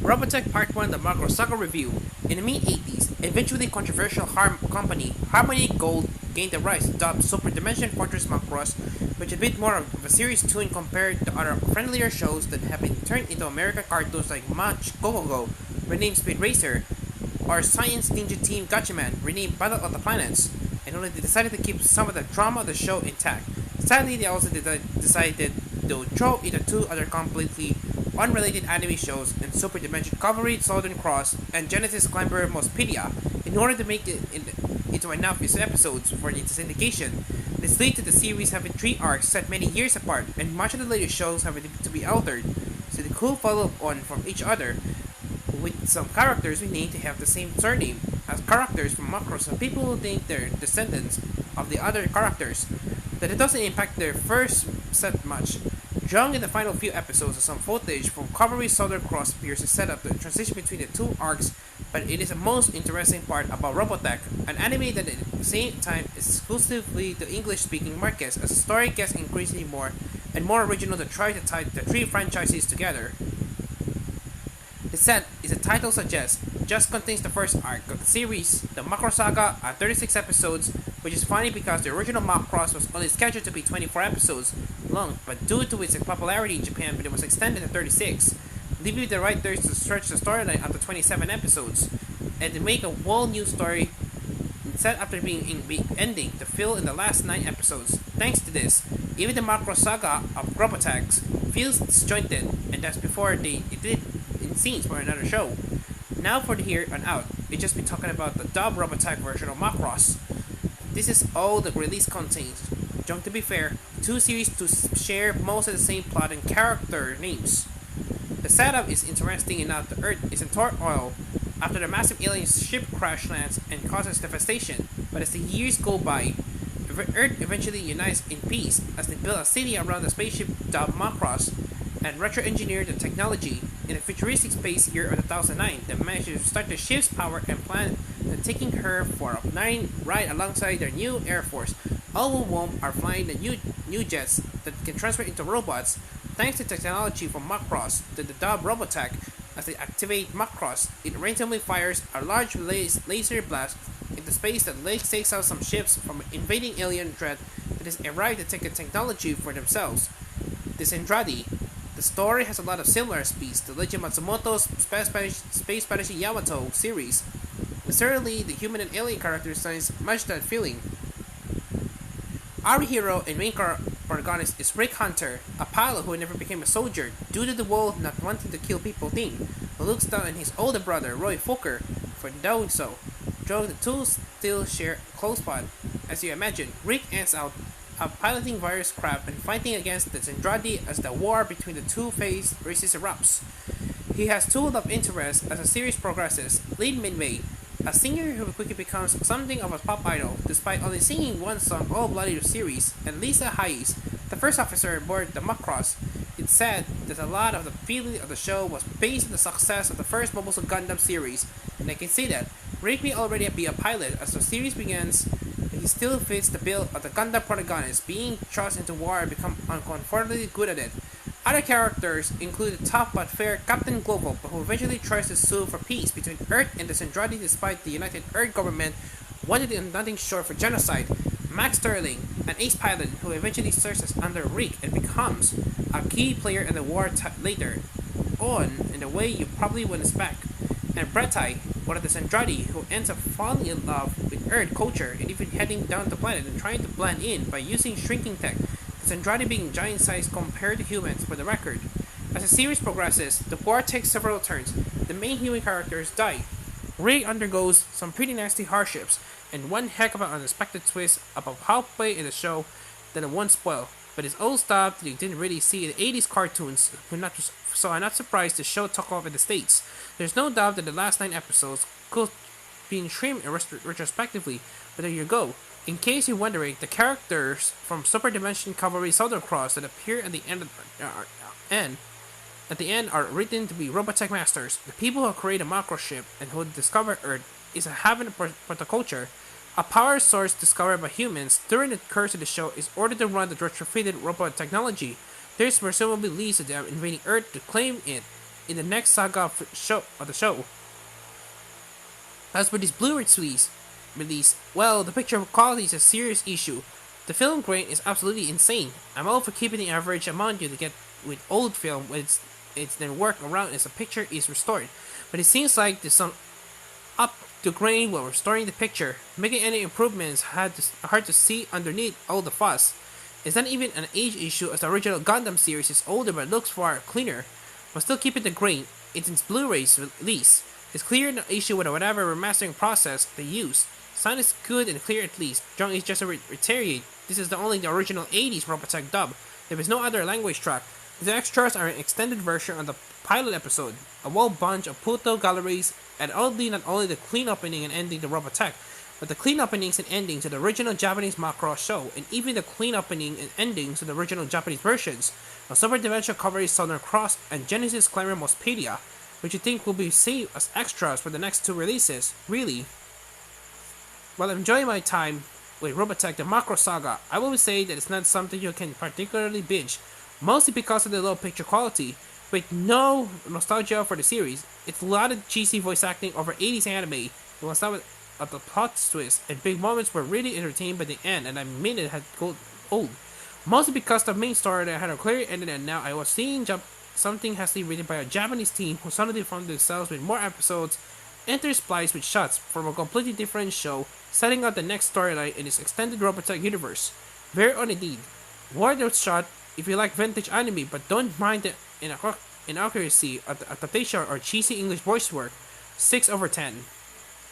Robotech Part 1 the Macross Saga Review. In the mid-80s, eventually controversial company Harmony Gold gained the rights to dub Super Dimension Fortress Macross, which is a bit more of a serious tune compared to other friendlier shows that have been turned into American cartoons like Match Go, renamed Speed Racer, or Science Ninja Team Gatchaman, renamed Battle of the Planets, and only they decided to keep some of the drama of the show intact. Sadly, they also decided to throw in the two other completely unrelated anime shows in Super Dimension Cavalry Southern Cross and Genesis Climber Mospedia in order to make it into enough episodes for its syndication. This led to the series having three arcs set many years apart, and much of the later shows having to be altered, so they could follow on from each other, with some characters renamed to have the same surname as characters from Macross, and people will think they're descendants of the other characters, that it doesn't impact their first set much. During the final few episodes, some footage from Cavalry Southern Cross appears to set up the transition between the two arcs, but it is the most interesting part about Robotech, an anime that at the same time is exclusively to English-speaking markets as the story gets increasingly more and more original to try to tie the three franchises together. The set, as the title suggests, just contains the first arc of the series, the Macross Saga, at 36 episodes, which is funny because the original Macross was only scheduled to be 24 episodes long, but due to its popularity in Japan, it was extended to 36, leaving the writers to stretch the storyline up to 27 episodes, and to make a whole new story set after being ending to fill in the last 9 episodes. Thanks to this, even the Macross Saga of Robotech feels disjointed, and that's before it did in scenes for another show. Now for the here on out, we just be talking about the dub Robotech version of Macross. This is all the release contains. To be fair, two series to share most of the same plot and character names. The setup is interesting enough. The Earth is in turmoil after the massive alien ship crash lands and causes devastation, but as the years go by, Earth eventually unites in peace as they build a city around the spaceship dubbed Macross and retro-engineer the technology in a futuristic space year of 2009 that managed to start the ship's power and plan and taking her for a ride alongside their new Air Force. All of whom are flying the new jets that can transfer into robots thanks to technology from Macross to the dub Robotech. As they activate Macross, it randomly fires a large laser blast into space that takes out some ships from an invading alien threat that has arrived to take the technology for themselves. This Andrade. The story has a lot of similar speeds to Legend Matsumoto's Space Banshee Yamato series. But certainly, the human and alien character designs match that feeling. Our hero and main protagonist is Rick Hunter, a pilot who never became a soldier due to the world not wanting to kill people thing, who looks down on his older brother, Roy Fokker, for doing so. Though the two still share a close bond. As you imagine, Rick ends out piloting various craft and fighting against the Zendradi as the war between the two races erupts. He has two love interests as the series progresses. Lead Midway, a singer who quickly becomes something of a pop idol despite only singing one song all bloody the series, and Lisa Hayes, the first officer aboard the Macross. It's said that a lot of the feeling of the show was based on the success of the first Mobile Suit Gundam series, and I can see that. Rick may already be a pilot as the series begins, but he still fits the bill of the Gundam protagonist, being thrust into war and become uncomfortably good at it. Other characters include the tough but fair Captain Global, who eventually tries to sue for peace between Earth and the Zendradi despite the United Earth government wanted nothing short for genocide. Max Sterling, an ace pilot who eventually serves as under Rick and becomes a key player in the war later on in a way you probably wouldn't expect. And Bretai, one of the Zendradi, who ends up falling in love with Earth culture and even heading down the planet and trying to blend in by using shrinking tech, the Zendradi being giant sized compared to humans for the record. As the series progresses, the war takes several turns. The main human characters die. Ray undergoes some pretty nasty hardships, and one heck of an unexpected twist about how play in the show that it won't spoil. But it's all stuff that you didn't really see in the 80s cartoons, so I'm not surprised the show took off in the States. There's no doubt that the last 9 episodes could be trimmed retrospectively, but there you go. In case you're wondering, the characters from Super Dimension Cavalry Southern Cross that appear at the end are written to be Robotech masters, the people who create a macro ship and who discover Earth is a having protoculture. A power source discovered by humans during the course of the show is ordered to run the retrofitted robot technology. This presumably leads to them invading Earth to claim it in the next Saga of the show. As for this Blu-ray release, well, the picture quality is a serious issue. The film grain is absolutely insane. I'm all for keeping the average amount you get with old film when it's then work around as a picture is restored. But it seems like there's some up to grain while restoring the picture, making any improvements hard to see underneath all the fuss. It's not even an age issue as the original Gundam series is older but looks far cleaner, but still keeping the grain. It's in Blu-ray's release. It's clear no issue with whatever remastering process they use. Sound is good and clear at least. Jung is just a retaliate. This is the original 80s Robotech dub. There is no other language track. The extras are an extended version of the pilot episode, a whole bunch of photo galleries, and oddly not only the clean opening and ending to Robotech, but the clean openings and endings to the original Japanese Macross show, and even the clean opening and endings to the original Japanese versions. A Super Dimension covers Southern Cross and Genesis Climber Mospedia, which you think will be saved as extras for the next two releases. Really? While enjoying my time with Robotech the Macross Saga, I will say that it's not something you can particularly binge, mostly because of the low picture quality. With no nostalgia for the series, it's a lot of cheesy voice acting over 80s anime. It was not at the plot twist, and big moments were really entertained by the end, and I mean it had got old. Mostly because the main story that had a clear ending, and now I was seeing something has been written by a Japanese team who suddenly found themselves with more episodes interspliced with shots from a completely different show, setting out the next storyline in its extended Robotech universe. Very odd indeed. Worth a shot if you like vintage anime but don't mind the inaccuracy of the adaptation or cheesy English voice work. 6/10.